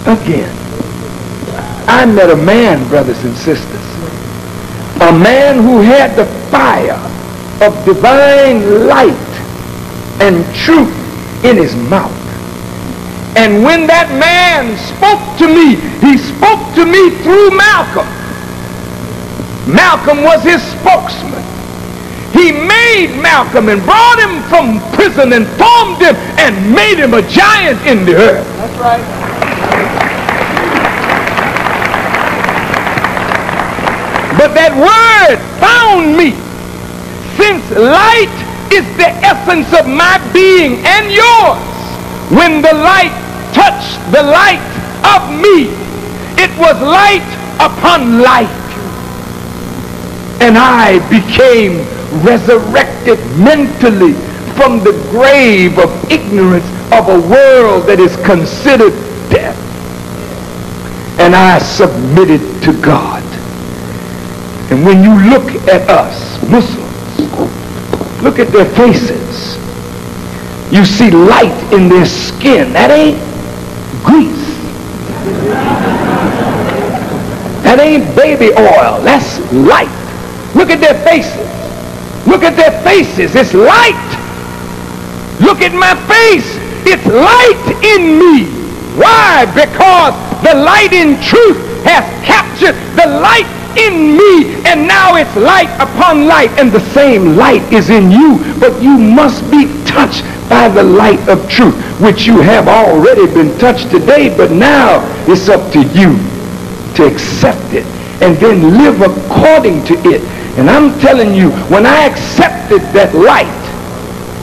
again. I met a man, brothers and sisters, a man who had the fire of divine light and truth in his mouth. And when that man spoke to me, he spoke to me through Malcolm. Malcolm was his spokesman. He made Malcolm and brought him from prison and formed him and made him a giant in the earth. That's right. But that word found me. Since light is the essence of my being and yours, when the light touched the light of me, it was light upon light. And I became resurrected mentally from the grave of ignorance of a world that is considered dead. And I submitted to God. And when you look at us, Muslims, look at their faces, you see light in their skin. That ain't grease. That ain't baby oil. That's light. Look at their faces. Look at their faces. It's light. Look at my face. It's light in me. Why? Because the light in truth has captured the light in me, and now it's light upon light, and the same light is in you, but you must be touched by the light of truth, which you have already been touched today, but now it's up to you to accept it and then live according to it. And I'm telling you, when I accepted that light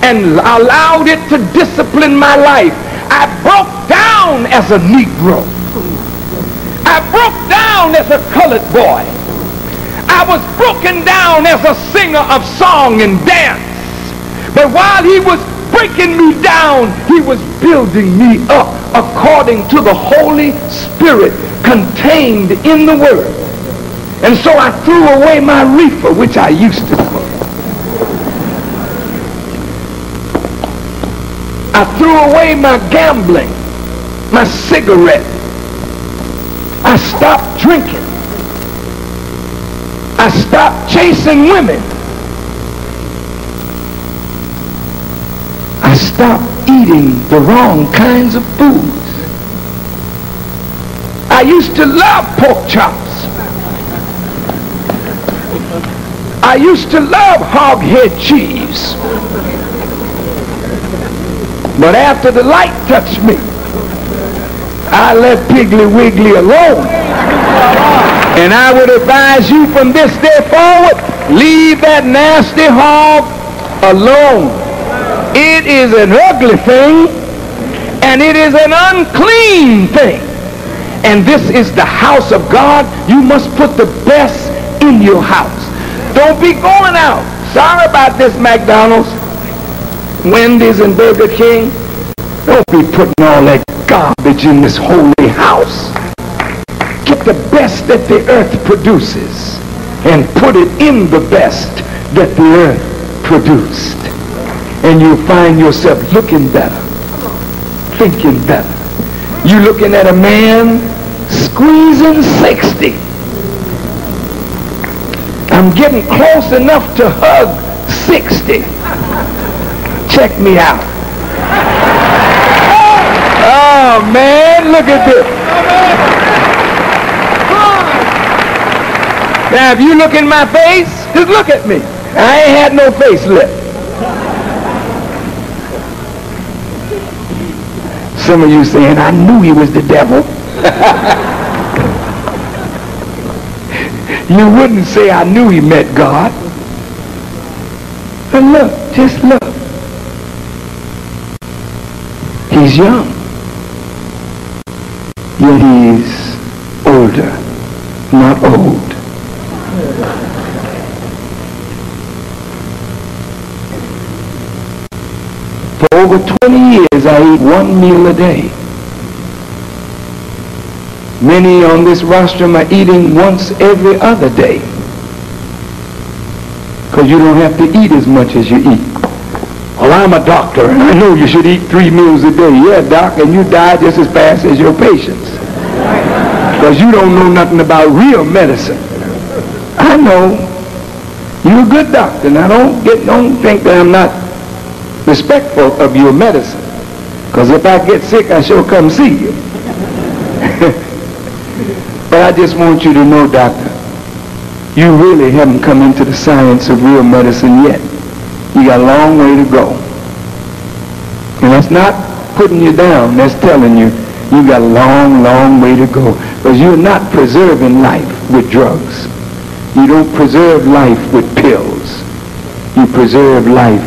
and allowed it to discipline my life, I broke down as a Negro. I broke down as a colored boy. I was broken down as a singer of song and dance. But while he was breaking me down, he was building me up according to the Holy Spirit contained in the Word. And so I threw away my reefer, which I used to smoke. I threw away my gambling, my cigarette. I stopped drinking. I stopped chasing women. I stopped eating the wrong kinds of foods. I used to love pork chops. I used to love hog head cheese. But after the light touched me, I left Piggly Wiggly alone. And I would advise you from this day forward, leave that nasty hog alone. It is an ugly thing, and it is an unclean thing. And this is the house of God. You must put the best in your house. Don't be going out. Sorry about this, McDonald's, Wendy's, and Burger King. Don't be putting all that garbage in this holy house. Get the best that the earth produces and put it in the best that the earth produced. And you'll find yourself looking better, thinking better. You looking at a man squeezing 60. I'm getting close enough to hug 60. Check me out. Oh man, look at this. Now if you look in my face, just look at me. I ain't had no facelift. Some of you saying, I knew he was the devil. You wouldn't say, I knew he met God. But look, just look. He's young. Yet he's older, not old. For over 20 years, I eat one meal a day. Many on this rostrum are eating once every other day. Because you don't have to eat as much as you eat. Well, I'm a doctor, and I know you should eat 3 meals a day. Yeah, doc, and you die just as fast as your patients. Because you don't know nothing about real medicine. I know. You're a good doctor. Now don't think that I'm not respectful of your medicine. Because if I get sick, I sure come see you. But I just want you to know, doctor, you really haven't come into the science of real medicine yet. You got a long way to go. And that's not putting you down. That's telling you you got a long, long way to go. Because you're not preserving life with drugs. You don't preserve life with pills. You preserve life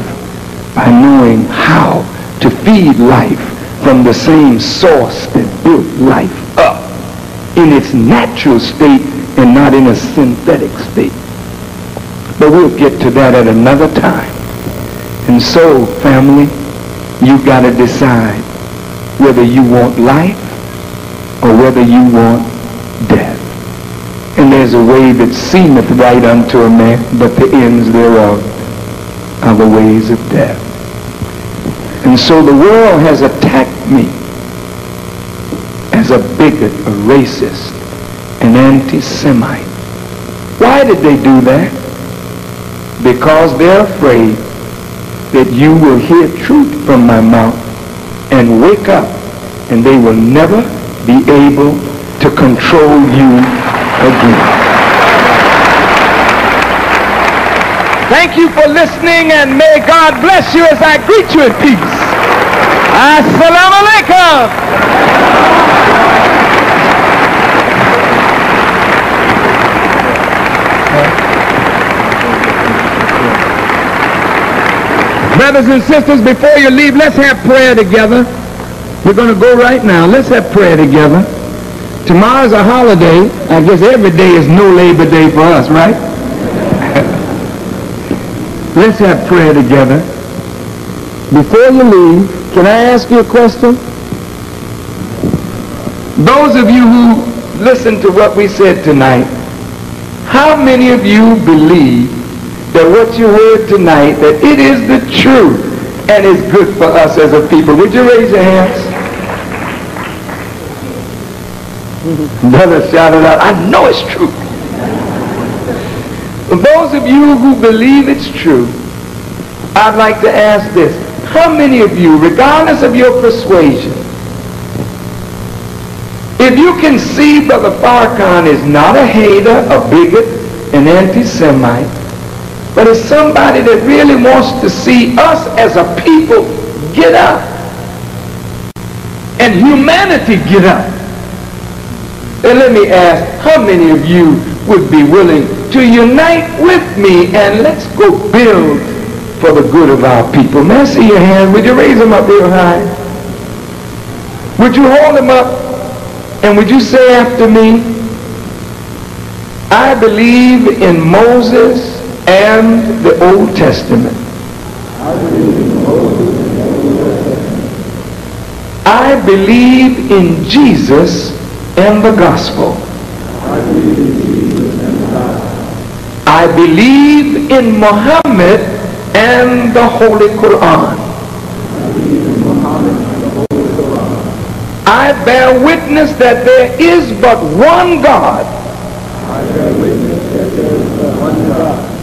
by knowing how to feed life from the same source that built life up in its natural state and not in a synthetic state. But we'll get to that at another time. And so, family, you got to decide whether you want life or whether you want death. And there's a way that seemeth right unto a man, but the ends thereof are the ways of death. And so the world has attacked me as a bigot, a racist, an anti-Semite. Why did they do that? Because they're afraid that you will hear truth from my mouth and wake up, and they will never be able to control you again. Thank you for listening, and may God bless you as I greet you in peace. Assalamu alaikum. Brothers and sisters, before you leave, let's have prayer together. We're going to go right now. Let's have prayer together. Tomorrow's a holiday. I guess every day is no Labor Day for us, right? Let's have prayer together. Before you leave, can I ask you a question? Those of you who listened to what we said tonight, how many of you believe that what you heard tonight, that it is the truth and is good for us as a people? Would you raise your hands? Brother shouted out, I know it's true. For those of you who believe it's true, I'd like to ask this. How many of you, regardless of your persuasion, if you can see Brother Farrakhan is not a hater, a bigot, an anti-Semite, but is somebody that really wants to see us as a people get up and humanity get up. And let me ask, how many of you would be willing to unite with me and let's go build for the good of our people? May I see your hand? Would you raise them up real high? Would you hold them up? And would you say after me, I believe in Moses and the Old Testament. I believe in Jesus and the gospel. I believe in Muhammad and the Holy Quran. I bear witness that there is but one God,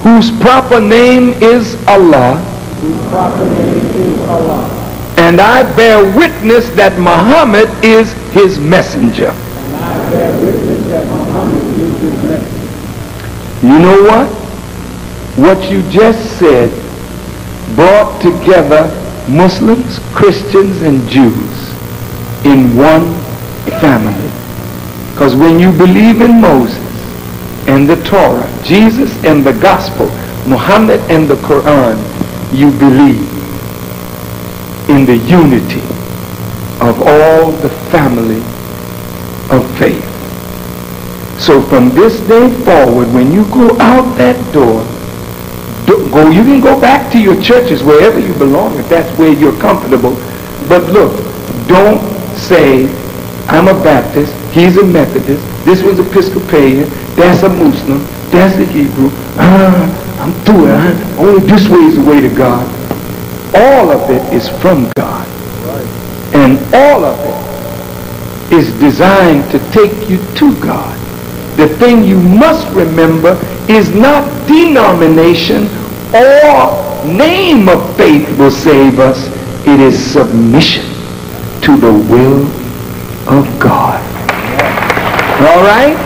whose proper name is Allah. And I bear witness that Muhammad is his messenger. You know what? What you just said brought together Muslims, Christians, and Jews in one family. Because when you believe in Moses and the Torah, Jesus and the gospel, Muhammad and the Quran, you believe in the unity of all the family of faith. So from this day forward, when you go out that door, you can go back to your churches wherever you belong if that's where you're comfortable. But look, don't say, I'm a Baptist, he's a Methodist, this one's Episcopalian, that's a Muslim, that's a Hebrew. I'm through it. Only this way is the way to God. All of it is from God. And all of it is designed to take you to God. The thing you must remember is not denomination or name of faith will save us. It is submission to the will of God. All right?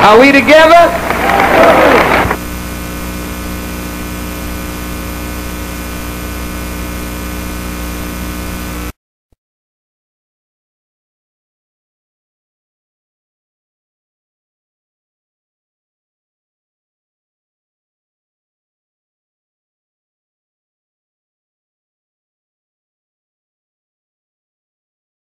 Are we together?